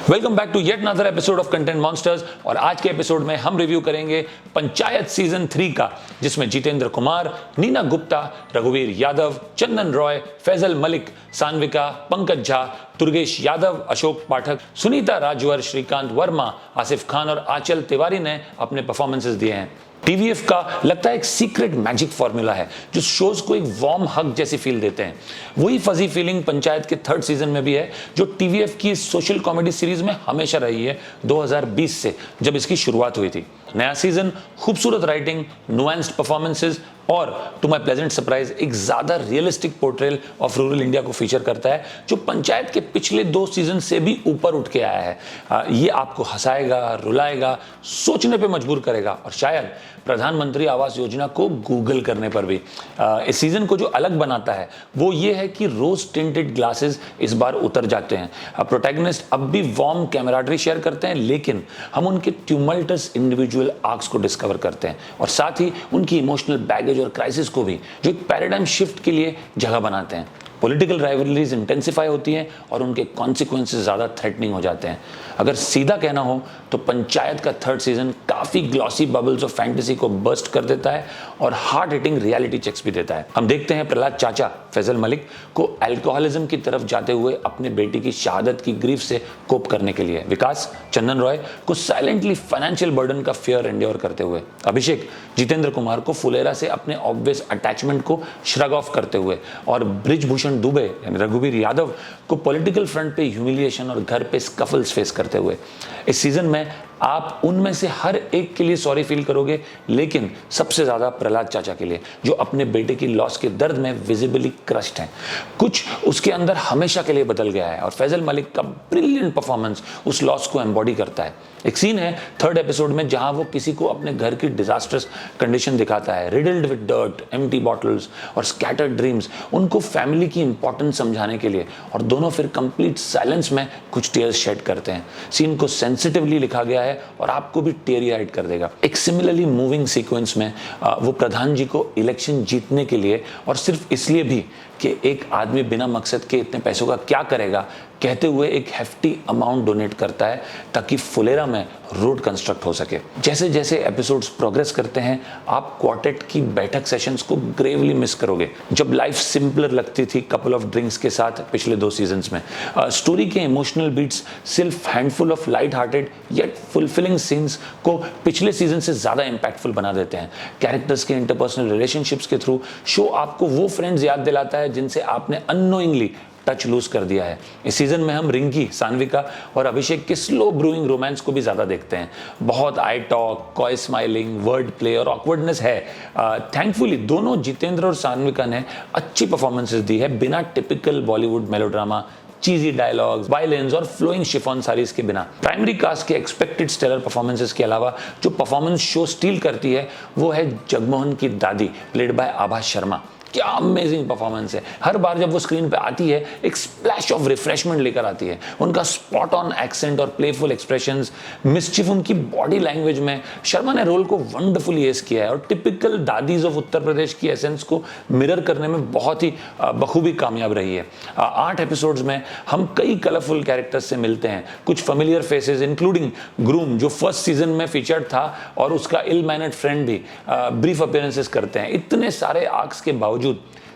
Welcome back to yet another episode of content monsters. और आज के एपिसोड में हम रिव्यू करेंगे पंचायत सीजन 3 का, जिसमें जितेंद्र कुमार, नीना गुप्ता, रघुवीर यादव, चंदन रॉय, फैजल मलिक, सान्विका, पंकज झा, दुर्गेश यादव, अशोक पाठक, सुनीता राजवर, श्रीकांत वर्मा, आसिफ खान और आंचल तिवारी ने अपने परफॉर्मेंसेस दिए हैं। टीवीएफ का लगता है एक सीक्रेट मैजिक फॉर्मूला है जो शोज को एक वार्म हग जैसी फील देते हैं। वही फजी फीलिंग पंचायत के थर्ड सीजन में भी है जो टीवीएफ की सोशल कॉमेडी सीरीज में हमेशा रही है 2020 से, जब इसकी शुरुआत हुई थी। नया सीजन खूबसूरत राइटिंग, नुआंस्ड परफॉर्मेंसेस और टू माय प्लेजेंट सरप्राइज एक ज्यादा realistic portrayal of rural India को फीचर करता है, जो पंचायत के पिछले 2 सीजन से भी ऊपर उठ के आया है। ये आपको हंसाएगा, रुलाएगा, सोचने पे मजबूर करेगा और शायद प्रधानमंत्री आवास योजना को गूगल करने पर भी। इस सीजन को जो अलग बनाता है वो ये है कि रोज टिंटेड ग्लासेस इस बार उतर जाते हैं। प्रोटैगनिस्ट अब भी वार्म कैमराडरी शेयर करते हैं, लेकिन हम उनके ट्यूमल्टस इंडिविजुअल आर्क्स को डिस्कवर करते हैं और साथ ही उनकी इमोशनल बैगेज और क्राइसिस को भी, जो एक पैराडाइम शिफ्ट के लिए जगह बनाते हैं। पॉलिटिकल राइवलरीज इंटेंसिफाई होती हैं और उनके कॉन्सिक्वेंसेस ज़्यादा थ्रेटनिंग हो जाते हैं। अगर सीधा कहना हो तो पंचायत का थर्ड सीजन काफ़ी ग्लॉसी बबल्स ऑफ फैंटेसी को बर्स्ट कर देता है और हार्ट हिटिंग रियलिटी चेक्स भी देता है। हम देखते हैं प्रहलाद चाचा फैजल मलिक को अल्कोहलिज्म की तरफ जाते हुए अपने बेटी की शहादत की ग्रीफ से कोप करने के लिए, विकास चंदन रॉय को साइलेंटली फाइनेंशियल बर्डन का फियर एंड्योर करते हुए, अभिषेक जितेंद्र कुमार को फुलेरा से अपने ऑब्वियस अटैचमेंट को श्रग ऑफ करते हुए और ब्रिजभूषण दुबे यानी रघुवीर यादव को पॉलिटिकल फ्रंट पे ह्यूमिलिएशन और घर पे स्कफल्स फेस करते हुए। इस सीजन में आप उनमें से हर एक के लिए सॉरी फील करोगे, लेकिन सबसे ज्यादा प्रहलाद चाचा के लिए, जो अपने बेटे की लॉस के दर्द में विजिबली क्रश्ड हैं। कुछ उसके अंदर हमेशा के लिए बदल गया है और फैजल मलिक का ब्रिलियंट परफॉर्मेंस उस लॉस को एम्बॉडी करता है। एक सीन है थर्ड एपिसोड में जहां वो किसी को अपने घर की डिजास्टर्स कंडीशन दिखाता है, riddled with dirt, empty bottles और स्कैटर्ड ड्रीम्स, उनको फैमिली की इंपॉर्टेंस समझाने के लिए, और दोनों फिर कंप्लीट साइलेंस में कुछ टीयर्स शेड करते हैं। सीन को सेंसिटिवली लिखा गया है और आपको भी टेरी आइड कर देगा। एक सिमिलरली मूविंग सीक्वेंस में वो प्रधान जी को इलेक्शन जीतने के लिए, और सिर्फ इसलिए भी कि एक आदमी बिना मकसद के इतने पैसों का क्या करेगा, कहते हुए एक हेफ्टी अमाउंट डोनेट करता है ताकि फुलेरा में रोड कंस्ट्रक्ट हो सके। जैसे जैसे एपिसोड्स प्रोग्रेस करते हैं आप क्वार्टेट की बैठक सेशंस को ग्रेवली मिस करोगे, जब लाइफ सिंपलर लगती थी कपल ऑफ ड्रिंक्स के साथ पिछले 2 सीजन्स में। स्टोरी के इमोशनल बीट्स सिर्फ handful of light hearted yet fulfilling scenes को पिछले सीजन से ज्यादा इंपैक्टफुल बना देते हैं। कैरेक्टर्स के इंटरपर्सनल रिलेशनशिप्स के थ्रू शो आपको वो फ्रेंड्स याद दिलाता है जिनसे आपने अननोइंगली टच लूज कर दिया है। इस सीजन में हम रिंकी, सान्विका और अभिषेक के स्लो ब्रूइंग रोमांस को भी ज्यादा देखते हैं। बहुत I talk, coy smiling, word play और ऑकवर्डनेस है। थैंकफुली दोनों जितेंद्र और सान्विका ने अच्छी परफॉर्मेंसेस दी है, बिना typical Bollywood melodrama, cheesy dialogues, violence और फ्लोइंग शिफॉन साड़ीज के बिना। प्राइमरी कास्ट के एक्सपेक्टेड स्टेलर परफॉर्मेंसेस के अलावा जो परफॉर्मेंस शो स्टील करती है वो है जगमोहन की दादी, प्लेड बाय आभा शर्मा। क्या अमेजिंग परफॉर्मेंस है। हर बार जब वो स्क्रीन पे आती है एक स्प्लैश ऑफ रिफ्रेशमेंट लेकर आती है। उनका स्पॉट ऑन एक्सेंट और प्लेफुल एक्सप्रेशंस, मिस्चिफ उनकी बॉडी लैंग्वेज में, शर्मा ने रोल को वंडरफुली एस किया है और typical Dadi's of Uttar Pradesh की एसेंस को मिरर करने में बहुत ही बखूबी कामयाब रही है। 8 एपिसोड्स में हम कई कलरफुल कैरेक्टर्स से मिलते हैं, कुछ फेमिलियर फेसेस इंक्लूडिंग ग्रूम जो फर्स्ट सीजन में फीचर्ड था और उसका इल मैनर्ड फ्रेंड भी ब्रीफ अपीयरेंसेस करते हैं। इतने सारे आर्क्स के बावजूद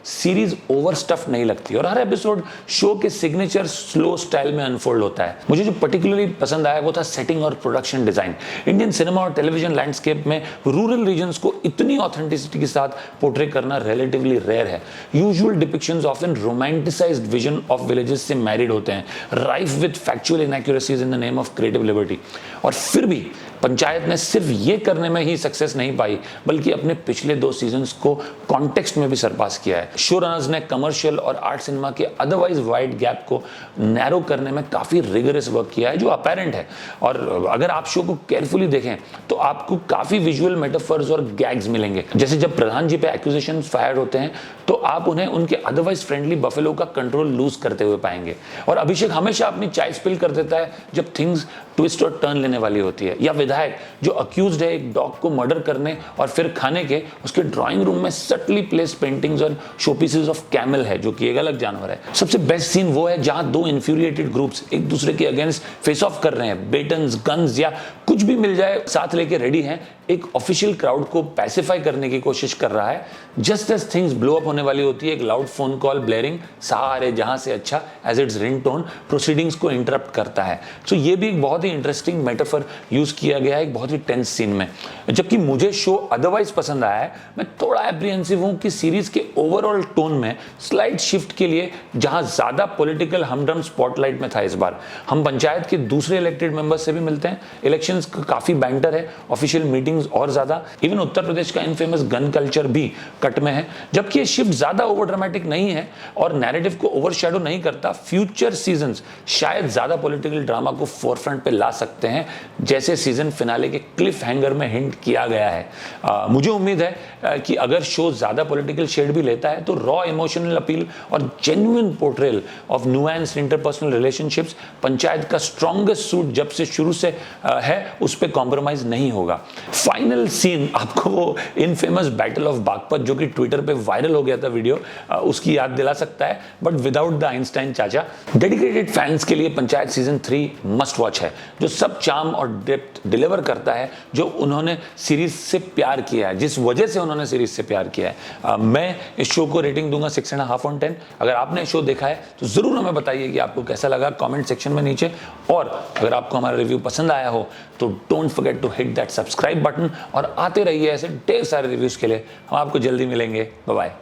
सीरीज ओवरस्टफ नहीं लगती और हर एपिसोड शो के सिग्नेचर स्लो स्टाइल में अनफोल्ड होता है। मुझे जो पर्टिकुलरली पसंद आया वो था सेटिंग और प्रोडक्शन डिजाइन। इंडियन सिनेमा और टेलीविजन लैंडस्केप में रूरल रीजन्स को इतनी ऑथेंटिसिटी के साथ पोर्ट्रे करना रिलेटिवली रेयर है। Usual depictions often romanticised vision of villages से मैरिड होते हैं, rife with factual inaccuracies in the name of creative liberty. और फिर भी पंचायत ने सिर्फ ये करने में ही सक्सेस नहीं पाई, बल्कि अपने पिछले 2 सीजन्स को कॉन्टेक्स्ट में भी सरपास किया है। शो रनर्स ने कमर्शियल और आर्ट सिनेमा के अदरवाइज वाइड गैप को नैरो करने में काफी रिगरस वर्क किया है, जो अपेरेंट है। और अगर आप शो को केयरफुली देखें तो आपको काफी विजुअल मेटाफर्स और गैग्स मिलेंगे। जैसे जब प्रधान जी पे एक्यूजेशन फायर होते हैं तो आप उन्हें उनके अदरवाइज फ्रेंडली बफेलो का कंट्रोल लूज करते हुए पाएंगे। और अभिषेक हमेशा अपनी चाय स्पिल कर देता है जब थिंग्स ट्विस्ट और टर्न लेने वाली होती है, या विधायक जो अक्यूज्ड है एक डॉग को मर्डर करने और फिर खाने के, उसके ड्राइंग रूम में सटली प्लेस पेंटिंग्स और शोपीसेस ऑफ कैमल है जो कि एक अलग जानवर है। सबसे बेस्ट सीन वो है जहां दो इन्फ्यूरिएटेड ग्रुप्स एक दूसरे के अगेंस्ट फेस ऑफ कर रहे हैं, बेटन्स, गन्स या कुछ भी मिल जाए साथ लेके रेडी हैं। एक ऑफिशियल क्राउड को पैसिफाई करने की कोशिश कर रहा है। Just as things blow up होने वाली होती है, एक लाउड फोन कॉल ब्लेयरिंग सारे जहां से अच्छा एज इट्स रिंगटोन प्रोसीडिंग्स को इंटरप्ट करता है। सो ये भी एक बहुत ही इंटरेस्टिंग मेटाफर यूज किया गया है एक बहुत ही टेंस सीन में। जबकि मुझे शो अदरवाइज पसंद आया है, मैं थोड़ा एप्रीहेंसिव हूं कि सीरीज के ओवरऑल टोन में स्लाइट शिफ्ट के लिए जहां ज्यादा पॉलिटिकल हमडम स्पॉटलाइट में था। इस बार हम पंचायत के दूसरे इलेक्टेड मेंबर्स से भी मिलते हैं, इलेक्शंस का काफी बैंटर है, ऑफिशियल मीटिंग्स और ज्यादा, इवन उत्तर प्रदेश का इनफेमस गन कल्चर भी कट में है। जबकि ये शिफ्ट ज्यादा ओवर ड्रामेटिक नहीं है और नैरेटिव को ओवरशैडो नहीं करता। फ्यूचर सीजन्स शायद ज्यादा पॉलिटिकल ड्रामा को फोरफ्रंट पे ला सकते हैं, जैसे सीजन फिनाले के क्लिफ हैंगर में हिंट किया गया है। मुझे उम्मीद है कि अगर शो ज्यादा पॉलिटिकल शेड भी लेता है तो रॉ इमोशनल अपील और genuine portrayal of nuanced interpersonal relationships panchayat का स्ट्रॉन्गेस्ट सूट जब से शुरू से है उस पर कॉम्प्रोमाइज नहीं होगा। फाइनल सीन आपको वो इनफेमस बैटल ऑफ बागपत जो कि ट्विटर पे वायरल हो गया था वीडियो, उसकी याद दिला सकता है, बट विदाउट द आइंस्टाइन चाचा। डेडिकेटेड फैंस के लिए पंचायत सीजन 3 मस्ट वॉच है, जो सब चार्म और डेप्थ डिलीवर करता है जो उन्होंने सीरीज से प्यार किया है, जिस वजह से उन्होंने सीरीज से प्यार किया है। मैं इस शो को रेटिंग दूंगा 6.5 on 10। अगर आपने शो देखा है तो जरूर हमें बताइए कि आपको कैसा लगा कमेंट सेक्शन में नीचे, और अगर आपको हमारा रिव्यू पसंद आया हो तो don't forget to hit that subscribe button और आते रहिए ऐसे ढेर सारे रिव्यूज के लिए। हम आपको जल्दी मिलेंगे। Bye bye.